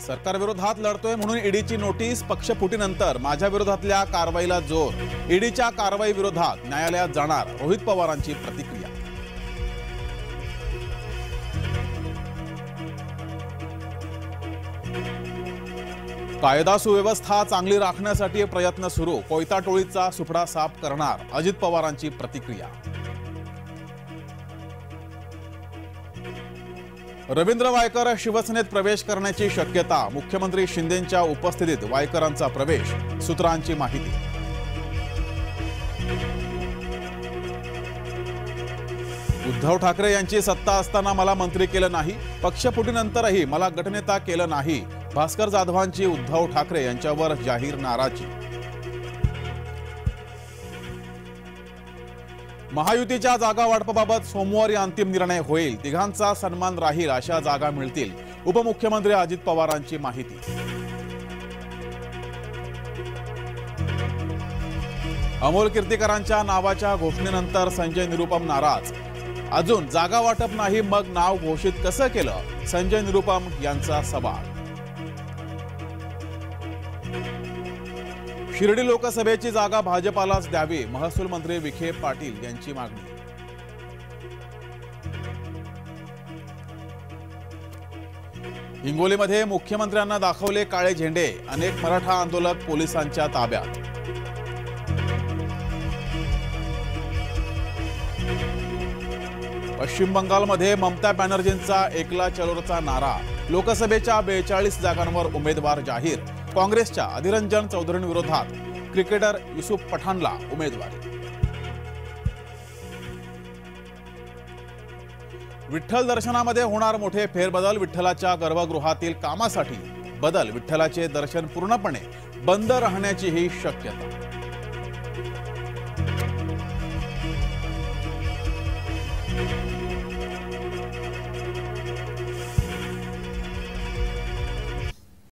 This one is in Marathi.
सरकारविरोधात लढतोय म्हणून ईडीची नोटीस, पक्षफुटीनंतर माझ्या विरोधातल्या कारवाईला जोर, ईडीच्या कारवाई विरोधात न्यायालयात जाणार, रोहित पवारांची प्रतिक्रिया। कायदा सुव्यवस्था चांगली राखण्यासाठी प्रयत्न सुरू, कोयता टोळीचा सुपडा साफ करणार, अजित पवारांची प्रतिक्रिया। रवींद्र वायकर शिवसेनेत प्रवेश करण्याची शक्यता, मुख्यमंत्री शिंदेंच्या उपस्थितीत वायकरांचा प्रवेश, सूत्रांची माहिती। उद्धव ठाकरे यांची सत्ता असताना मला मंत्री केलं नाही, पक्षफुटीनंतरही मला गटनेता केलं नाही, भास्कर जाधवांची उद्धव ठाकरे यांच्यावर जाहीर नाराजी। महायुतीच्या जागा वाटपाबाबत सोमवारी अंतिम निर्णय होईल, तिघांचा सन्मान राहील अशा जागा मिळतील, उपमुख्यमंत्री अजित पवारांची माहिती। अमोल कीर्तीकरांच्या नावाच्या घोषणेनंतर संजय निरुपम नाराज, अजून जागा वाटप नाही मग नाव घोषित कसं केलं, संजय निरुपम यांचा सवाल। शिर्डी लोकसभेची जागा भाजपालाच द्यावी, महसूल मंत्री विखे पाटील यांची मागणी। हिंगोलीमध्ये मुख्यमंत्र्यांना दाखवले काळे झेंडे, अनेक मराठा आंदोलक पोलिसांच्या ताब्यात। पश्चिम बंगालमध्ये ममता बॅनर्जींचा एकला चलोरचा नारा, लोकसभेच्या 42 जागांवर उमेदवार जाहीर, काँग्रेसच्या अधिरंजन चौधरींविरोधात क्रिकेटर युसुफ पठाणला उमेदवारी। विठ्ठल दर्शनामध्ये होणार मोठे फेरबदल, विठ्ठलाच्या गर्भगृहातील कामासाठी बदल, विठ्ठलाचे दर्शन पूर्णपणे बंद राहण्याचीही शक्यता।